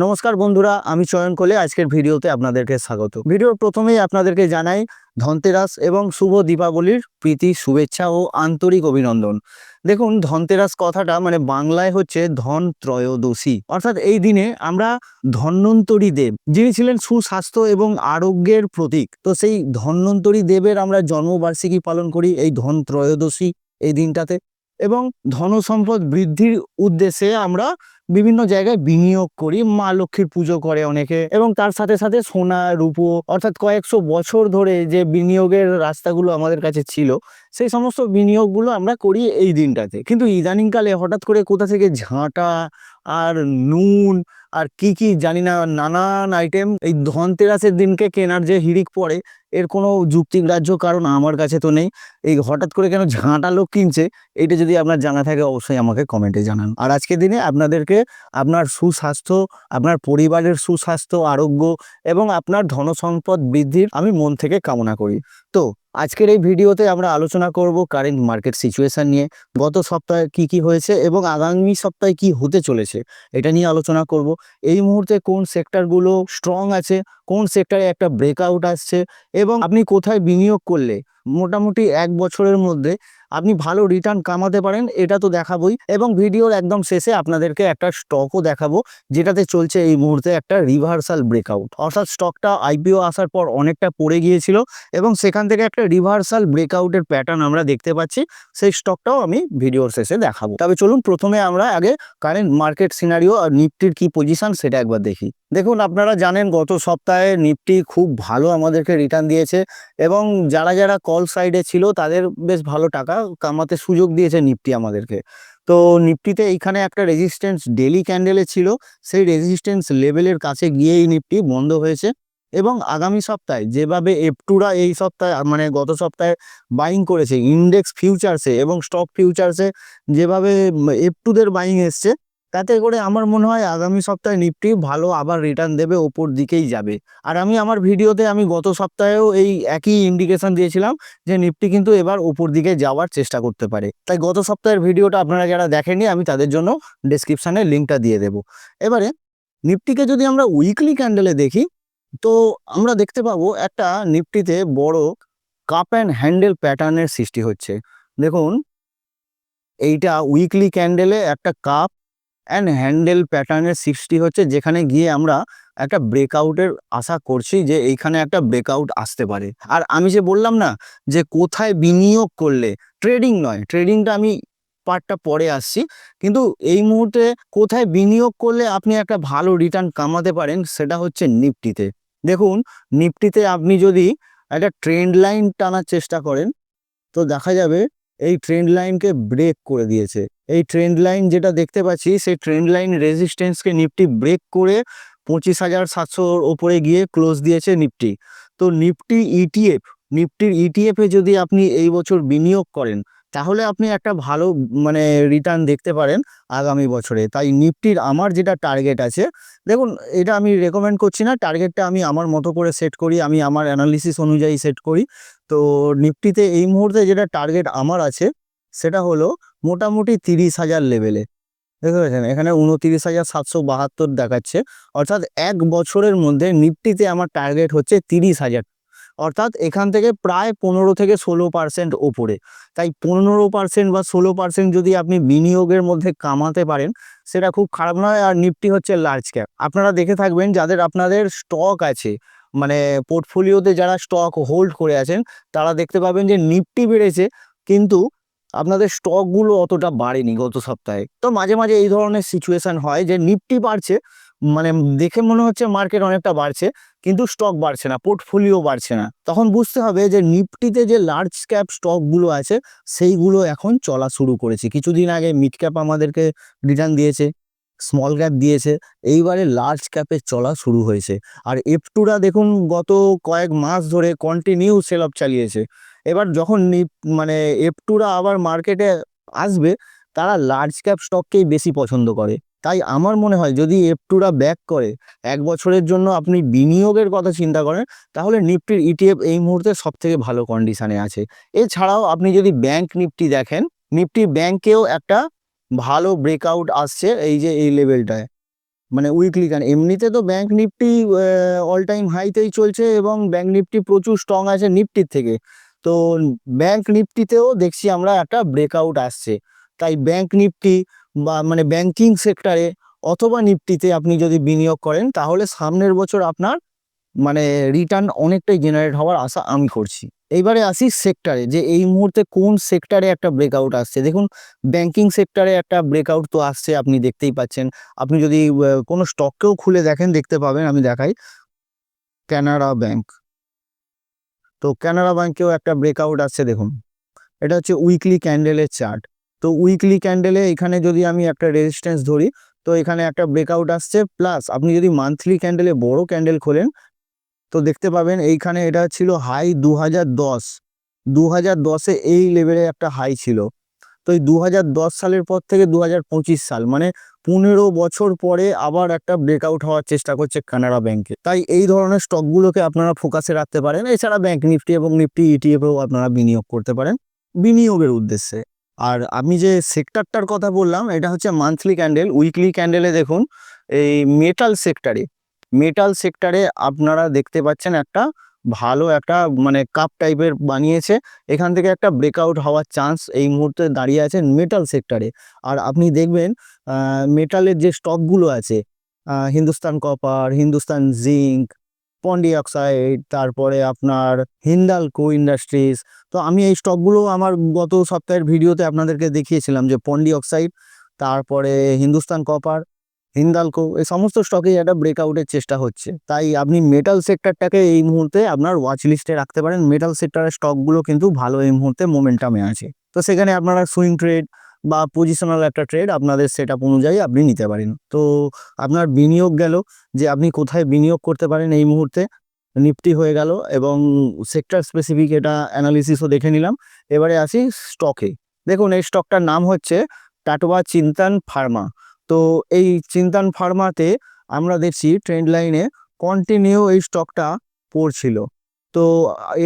নমস্কার বন্ধুরা, আমি চয়ন কোলে আজকের ভিডিওতে আপনাদেরকে স্বাগত। ভিডিওর প্রথমেই আপনাদেরকে জানাই ধনতেরাস এবং শুভ দীপাবলির প্রীতি শুভেচ্ছা ও আন্তরিক অভিনন্দন। দেখুন, ধনতেরাস কথাটা মানে বাংলায় হচ্ছে ধন ত্রয়োদশী, অর্থাৎ এই দিনে আমরা ধন্বন্তরী দেব, যিনি ছিলেন সুস্বাস্থ্য এবং আরোগ্যের প্রতীক, তো সেই ধন্বন্তরী দেবের আমরা জন্মবার্ষিকী পালন করি এই ধন ত্রয়োদশী এই দিনটাতে। এবং ধনসম্পদ বৃদ্ধির উদ্দেশ্যে আমরা বিভিন্ন জায়গায় বিনিয়োগ করি। মা লক্ষ্মীর পুজো করে অনেকে, এবং তার সাথে সাথে সোনা রূপো, অর্থাৎ কয়েকশো বছর ধরে যে বিনিয়োগের রাস্তাগুলো আমাদের কাছে ছিল, সেই সমস্ত বিনিয়োগগুলো আমরা করি এই দিনটাতে। কিন্তু ইদানিংকালে হঠাৎ করে কোথা থেকে ঝাঁটা আর নুন আর কি কি জানি না নানান আইটেম এই ধনতেরাসের দিনকে কেনার যে হিড়িক পড়ে, এর কোনো যুক্তিগ্রাহ্য কারণ আমার কাছে তো নেই। এই হঠাৎ করে কেন ঝাঁটা লোক কিনছে, এইটা যদি আপনার জানা থাকে অবশ্যই আমাকে কমেন্টে জানান। আর আজকের দিনে আপনাদেরকে আপনার সুস্বাস্থ্য, আপনার পরিবারের সুস্বাস্থ্য, আরোগ্য এবং আপনার ধনসম্পদ বৃদ্ধির আমি মন থেকে কামনা করি। তো আজকের এই ভিডিওতে আমরা আলোচনা করব কারেন্ট মার্কেট সিচুয়েশন নিয়ে, গত সপ্তাহে কি হয়েছে এবং আগামী সপ্তাহে কি হতে চলেছে এটা নিয়ে আলোচনা করব। এই মুহূর্তে কোন সেক্টরগুলো স্ট্রং আছে, কোন সেক্টরে একটা ব্রেকআউট আসছে, এবং আপনি কোথায় বিনিয়োগ করলে মোটামুটি 1 বছরের মধ্যে আপনি ভালো রিটার্ন কামাতে পারেন, এটা তো দেখাবোই। এবং ভিডিওর একদম শেষে আপনাদেরকে একটা স্টকও দেখাবো, যেটাতে চলছে এই মুহূর্তে একটা রিভার্সাল ব্রেকআউট, অর্থাৎ স্টকটা আইপিও আসার পর অনেকটা পড়ে গিয়েছিল এবং সেখান থেকে একটা রিভার্সাল ব্রেকআউটের প্যাটার্ন আমরা দেখতে পাচ্ছি। সেই স্টকটাও আমি ভিডিওর শেষে দেখাবো। তবে চলুন প্রথমে আমরা আগে কারেন্ট মার্কেট সিনারিও আর নিফটির কি পজিশন সেটা একবার দেখি। দেখুন, আপনারা জানেন গত সপ্তাহে নিফটি খুব ভালো আমাদেরকে রিটার্ন দিয়েছে, এবং যারা যারা কল সাইডে ছিল তাদের বেশ ভালো টাকা কামাতে সুযোগ দিয়েছে নিফটি আমাদেরকে। তো নিফটিতে এইখানে একটা রেজিস্ট্যান্স ডেলি ক্যান্ডেলে ছিল, সেই রেজিস্ট্যান্স লেভেলের কাছে গিয়েই নিফটি বন্ধ হয়েছে। এবং আগামী সপ্তাহে যেভাবে এফটুরা এই সপ্তাহে মানে গত সপ্তাহে বাইং করেছে ইন্ডেক্স ফিউচার্সে এবং স্টক ফিউচার্সে, যেভাবে এফটুদের বাইং এসছে, তাতে করে আমার মনে হয় আগামী সপ্তাহে নিফটি ভালো আবার রিটার্ন দেবে, ওপর দিকেই যাবে। আর আমি আমার ভিডিওতে আমি গত সপ্তাহেও এই একই ইন্ডিকেশন দিয়েছিলাম যে নিফটি কিন্তু এবার ওপর দিকে যাওয়ার চেষ্টা করতে পারে। তাই গত সপ্তাহের ভিডিওটা আপনারা যারা দেখেননি, আমি তাদের জন্য ডেসক্রিপশানে লিঙ্কটা দিয়ে দেবো। এবারে নিফটিকে যদি আমরা উইকলি ক্যান্ডেলে দেখি, তো আমরা দেখতে পাবো একটা নিফটিতে বড় কাপ অ্যান্ড হ্যান্ডেল প্যাটার্নের সৃষ্টি হচ্ছে। দেখুন, এইটা উইকলি ক্যান্ডেলে একটা কাপ অ্যান্ড হ্যান্ডেল প্যাটার্নের সৃষ্টি হচ্ছে, যেখানে গিয়ে আমরা একটা ব্রেকআউটের আশা করছি যে এইখানে একটা ব্রেকআউট আসতে পারে। আর আমি যে বললাম না যে কোথায় বিনিয়োগ করলে, ট্রেডিং নয়, ট্রেডিংটা আমি পার্টটা পরে আসছি, কিন্তু এই মুহূর্তে কোথায় বিনিয়োগ করলে আপনি একটা ভালো রিটার্ন কামাতে পারেন সেটা হচ্ছে নিফটিতে। দেখুন, নিফটিতে আপনি যদি একটা ট্রেন্ড লাইন টানার চেষ্টা করেন, তো দেখা যাবে এই ট্রেন্ড লাইনকে ব্রেক করে দিয়েছে। এই ট্রেন্ড লাইন যেটা দেখতে পাচ্ছি, সেই ট্রেন্ড লাইন রেজিস্ট্যান্সকে নিফটি ব্রেক করে 25,700 ওপরে গিয়ে ক্লোজ দিয়েছে নিফটি। তো নিফটির ইটিএফে যদি আপনি এই বছর বিনিয়োগ করেন, তাহলে আপনি একটা ভালো মানে রিটার্ন দেখতে পারেন আগামী বছরে। তাই নিফটির আমার যেটা টার্গেট আছে, দেখুন এটা আমি রেকমেন্ড করছি না, টার্গেটটা আমি আমার মতো করে সেট করি, আমি আমার অ্যানালিসিস অনুযায়ী সেট করি। তো নিফটিতে এই মুহূর্তে যেটা টার্গেট আমার আছে সেটা হলো মোটামুটি 30,000 লেভেলে। দেখতে পাচ্ছেন এখানে 29,772 দেখাচ্ছে, অর্থাৎ 1 বছরের মধ্যে নিফটিতে আমার টার্গেট হচ্ছে 30,000, অর্থাৎ এখান থেকে প্রায় 15 থেকে 16% ওপরে। তাই 15% বা 16% যদি আপনি বিনিয়োগের মধ্যে কামাতে পারেন, সেটা খুব খারাপ নয়। আর নিফটি হচ্ছে লার্জ ক্যাপ, আপনারা দেখে থাকবেন যাদের আপনাদের স্টক আছে, মানে পোর্টফোলিওতে যারা স্টক হোল্ড করে আছেন, তারা দেখতে পাবেন যে নিফটি বেড়েছে কিন্তু আপনাদের স্টকগুলো অতটা বাড়েনি গত সপ্তাহে। তো মাঝে মাঝে এই ধরনের সিচুয়েশন হয় যে নিফটি বাড়ছে, মানে দেখে মনে হচ্ছে মার্কেট অনেকটা বাড়ছে, কিন্তু স্টক বাড়ছে না, পোর্টফোলিও বাড়ছে না। তখন বুঝতে হবে যে নিফটিতে যে লার্জ ক্যাপ স্টকগুলো আছে সেইগুলো এখন চলা শুরু করেছে। কিছুদিন আগে মিড ক্যাপ আমাদেরকে রিটার্ন দিয়েছে, স্মল ক্যাপ দিয়েছে, এইবারে লার্জ ক্যাপে চলা শুরু হয়েছে। আর এফটুরা দেখুন গত কয়েক মাস ধরে কন্টিনিউ সেল অফ চালিয়েছে। এবার যখন মানে এফটুরা আবার মার্কেটে আসবে, তারা লার্জ ক্যাপ স্টককেই বেশি পছন্দ করে। তাই আমার মনে হয় যদি এফটুরা ব্যাক করে 1 বছরের জন্য আপনি বিনিয়োগের কথা চিন্তা করেন, তাহলে নিফটির ইটিএফ এই মুহূর্তে সব থেকে ভালো কন্ডিশনে আছে। এছাড়াও আপনি যদি ব্যাংক নিফটি দেখেন, নিফটি ব্যাংকেও একটা ভালো ব্রেকআউট আসছে এই যে এই লেভেলটায়। মানে উইকলি ক্যান্ডেল। এমনিতে তো ব্যাংক নিফটি অল টাইম হাইতেই চলছে এবং ব্যাংক নিফটি প্রচুর স্ট্রং আছে নিফটির থেকে। তো ব্যাংক নিফটিতেও দেখছি আমরা একটা ব্রেকআউট আসছে। তাই ব্যাংক নিফটি বা মানে ব্যাংকিং সেক্টরে অথবা নিফটিতে আপনি যদি বিনিয়োগ করেন তাহলে সামনের বছর আপনার মানে রিটার্ন অনেকটাই জেনারেট হওয়ার আশা আমি করছি। এইবারে আসি সেক্টরে, যে এই মুহূর্তে কোন সেক্টরে একটা ব্রেকআউট আসছে। দেখুন ব্যাংকিং সেক্টরে একটা ব্রেকআউট তো আসছে, আপনি দেখতেই পাচ্ছেন। আপনি যদি কোনো স্টককেও খুলে দেখেন দেখতে পাবেন, আমি দেখাই কানাড়া ব্যাংক। তো কানাড়া ব্যাংকেও একটা ব্রেকআউট আসছে দেখুন। এটা হচ্ছে উইকলি ক্যান্ডেলের চার্ট। তো উইকলি ক্যান্ডেলে এখানে যদি আমি একটা রেজিস্ট্যান্স ধরি, তো এখানে একটা ব্রেকআউট আসছে। প্লাস আপনি যদি মান্থলি ক্যান্ডেলে বড় ক্যান্ডেল খোলেন তো দেখতে পাবেন এইখানে এটা ছিল হাই 2010। 2010-এ এই লেভেলে একটা হাই ছিল। তো এই 2010 সালের পর থেকে 2025 সাল মানে 15 বছর পরে আবার একটা ব্রেকআউট হওয়ার চেষ্টা করছে কানাড়া ব্যাংকে। তাই এই ধরনের স্টকগুলোকে আপনারা ফোকাসে রাখতে পারেন। এছাড়া ব্যাংক নিফটি এবং নিফটি ইটিএফেও আপনারা বিনিয়োগ করতে পারেন বিনিয়োগের উদ্দেশ্যে। আর আমি যে সেক্টরটার কথা বললাম এটা হচ্ছে মান্থলি ক্যান্ডেল। উইকলি ক্যান্ডেলে দেখুন এই মেটাল সেক্টরে আপনারা দেখতে পাচ্ছেন একটা ভালো একটা মানে কাপ টাইপের বানিয়েছে। এখান থেকে একটা ব্রেকআউট হওয়ার চান্স এই মুহূর্তে দাঁড়িয়ে আছে মেটাল সেক্টরে। আর আপনি দেখবেন মেটালের যে স্টকগুলো আছে, হিন্দুস্তান কপার, হিন্দুস্তান জিঙ্ক, পন্ডি অক্সাইড, তারপরে আপনার হিন্দালকো ইন্ডাস্ট্রিজ। তো আমি এই স্টকগুলো আমার গত সপ্তাহের ভিডিওতে আপনাদেরকে দেখিয়েছিলাম যে পন্ডি অক্সাইড, তারপরে হিন্দুস্তান কপার, হিন্দালকো, এই সমস্ত স্টকেই একটা ব্রেকআউটের চেষ্টা হচ্ছে। তাই আপনি মেটাল সেক্টরটাকে এই মুহূর্তে আপনার ওয়াচ লিস্টে রাখতে পারেন। মেটাল সেক্টরের স্টকগুলো কিন্তু ভালো এই মুহূর্তে মোমেন্টামে আছে। তো সেখানে আপনারা সুইং ট্রেড বা পজিশনাল একটা ট্রেড আপনাদের সেটআপ অনুযায়ী আপনি নিতে পারেন। তো আপনার বিনিয়োগ গেল যে আপনি কোথায় বিনিয়োগ করতে পারেন এই মুহূর্তে। নিফটি হয়ে গেল এবং সেক্টর স্পেসিফিক এটা অ্যানালিসিসও দেখে নিলাম। এবারে আসি স্টকে। দেখুন এই স্টকটার নাম হচ্ছে টাটোয়া চিন্তন ফার্মা। তো এই চিন্তন ফার্মাতে আমরা দেখছি ট্রেন্ড লাইনে কন্টিনিউ এই স্টকটা পড়ছিল। তো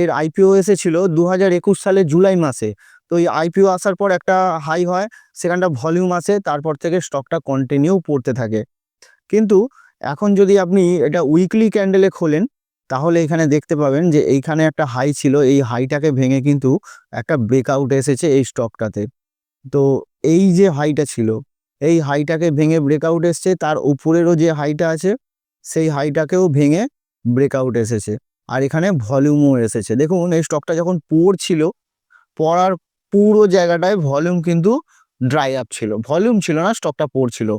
এর আইপিও এসেছিল 2021 সালের জুলাই মাসে। তো এই আইপিও আসার পর একটা হাই হয়, সেখানটা ভলিউম আসে, তারপর থেকে স্টকটা কন্টিনিউ পড়তে থাকে। কিন্তু এখন যদি আপনি এটা উইকলি ক্যান্ডেলে খোলেন তাহলে এখানে দেখতে পাবেন যে এইখানে একটা হাই ছিল, এই হাইটাকে ভেঙে কিন্তু একটা ব্রেকআউট এসেছে এই স্টকটাতে। তো এই যে হাইটা ছিল এই হাইটাকে ভেঙে ব্রেকআউট এসছে, তার উপরেরও যে হাইটা আছে সেই হাইটাকেও ভেঙে ব্রেকআউট এসেছে। আর এখানে ভলিউমও এসেছে। দেখুন এই স্টকটা যখন পড়ছিল, পড়ার পুরো জায়গাটায় ভলিউম কিন্তু ড্রাই আপ ছিল, ভলিউম ছিল না, স্টকটা পড়ছিল।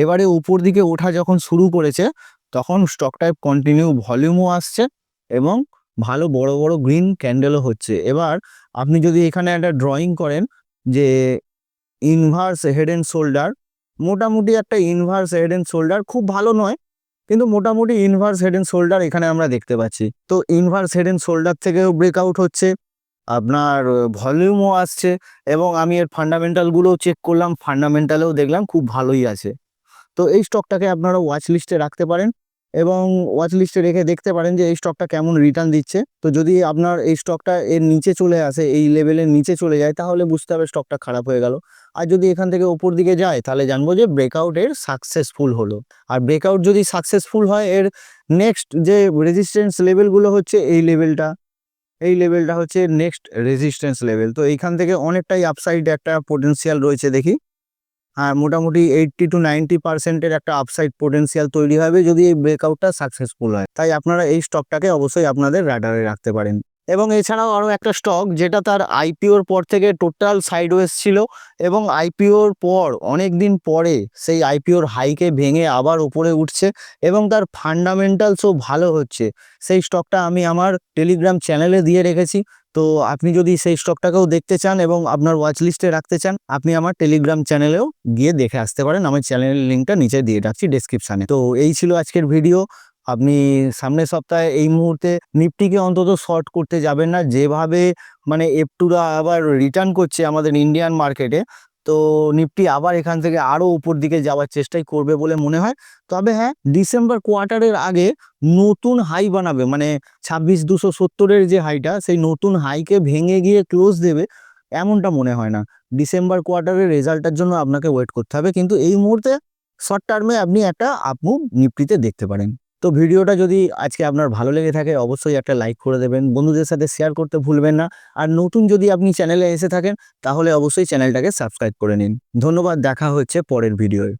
এবারে উপর দিকে ওঠা যখন শুরু করেছে তখন স্টকটায় কন্টিনিউ ভলিউমও আসছে এবং ভালো বড় বড় গ্রিন ক্যান্ডেলও হচ্ছে। এবার আপনি যদি এখানে একটা ড্রয়িং করেন যে ইনভার্স হেড এন্ড শোল্ডার, মোটামুটি একটা ইনভার্স হেড এন্ড শোল্ডার, খুব ভালো নয় কিন্তু মোটামুটি ইনভার্স হেড এন্ড শোল্ডার এখানে আমরা দেখতে পাচ্ছি। তো ইনভার্স হেড এন্ড শোল্ডার থেকেও ব্রেকআউট হচ্ছে, আপনার ভলিউমও আসছে এবং আমি এর ফান্ডামেন্টালগুলোও চেক করলাম, ফান্ডামেন্টালেও দেখলাম খুব ভালোই আছে। তো এই স্টকটাকে আপনারা ওয়াচ লিস্টে রাখতে পারেন এবং ওয়াচ লিস্টে রেখে দেখতে পারেন যে এই স্টকটা কেমন রিটার্ন দিচ্ছে। তো যদি আপনার এই স্টকটা এর নিচে চলে আসে, এই লেভেলের নিচে চলে যায়, তাহলে বুঝতে হবে স্টকটা খারাপ হয়ে গেল। আর যদি এখান থেকে উপর দিকে যায় তাহলে জানবো যে ব্রেকআউট এর সাকসেসফুল হলো। আর ব্রেকআউট যদি সাকসেসফুল হয় এর নেক্সট যে রেজিস্ট্যান্স লেভেলগুলো হচ্ছে এই লেভেলটা হচ্ছে নেক্সট রেজিস্ট্যান্স লেভেল। তো এইখান থেকে অনেকটাই আপসাইড একটা পোটেনশিয়াল রয়েছে দেখি। আর মোটামুটি 80 to 90% একটা আপসাইড পোটেনশিয়াল তৈরি হবে যদি এই ব্রেকআউটটা সাকসেসফুল হয়। তাই আপনারা এই স্টকটাকে অবশ্যই আপনাদের রাডারে রাখতে পারেন। এবং এছাড়াও আরও একটা স্টক যেটা তার আইপিওর পর থেকে টোটাল সাইডওয়েজ ছিল এবং আইপিওর পর অনেক দিন পরে সেই আইপিওর হাইকে ভেঙে আবার উপরে উঠছে এবং তার ফান্ডামেন্টালসও ভালো হচ্ছে। সেই স্টকটা আমি আমার টেলিগ্রাম চ্যানেলে দিয়ে রেখেছি। তো আপনি যদি সেই স্টকটাকেও দেখতে চান এবং আপনার ওয়াচ লিস্টে রাখতে চান, আপনি আমার টেলিগ্রাম চ্যানেলেও গিয়ে দেখে আসতে পারেন। আমার চ্যানেলের লিঙ্কটা নিচে দিয়ে রাখছি ডেসক্রিপশানে। তো এই ছিল আজকের ভিডিও। আপনি সামনের সপ্তাহে এই মুহূর্তে নিফটিকে অন্তত শর্ট করতে যাবেন না, যেভাবে মানে এফটুরা আবার রিটার্ন করছে আমাদের ইন্ডিয়ান মার্কেটে। তো নিফটি আবার এখান থেকে আরও উপর দিকে যাওয়ার চেষ্টাই করবে বলে মনে হয়। তবে হ্যাঁ, ডিসেম্বর কোয়ার্টারের আগে নতুন হাই বানাবে, মানে 26,270-এর যে হাইটা সেই নতুন হাইকে ভেঙে গিয়ে ক্লোজ দেবে এমনটা মনে হয় না। ডিসেম্বর কোয়ার্টারের রেজাল্টের জন্য আপনাকে ওয়েট করতে হবে। কিন্তু এই মুহূর্তে শর্ট টার্মে আপনি একটা আপ মুভ নিফটিতে দেখতে পারেন। তো ভিডিওটা যদি আজকে আপনার ভালো লেগে থাকে অবশ্যই একটা লাইক করে দেবেন, বন্ধুদের সাথে শেয়ার করতে ভুলবেন না। আর নতুন যদি আপনি চ্যানেলে এসে থাকেন তাহলে অবশ্যই চ্যানেলটাকে সাবস্ক্রাইব করে নিন। ধন্যবাদ, দেখা হচ্ছে পরের ভিডিওয়ে।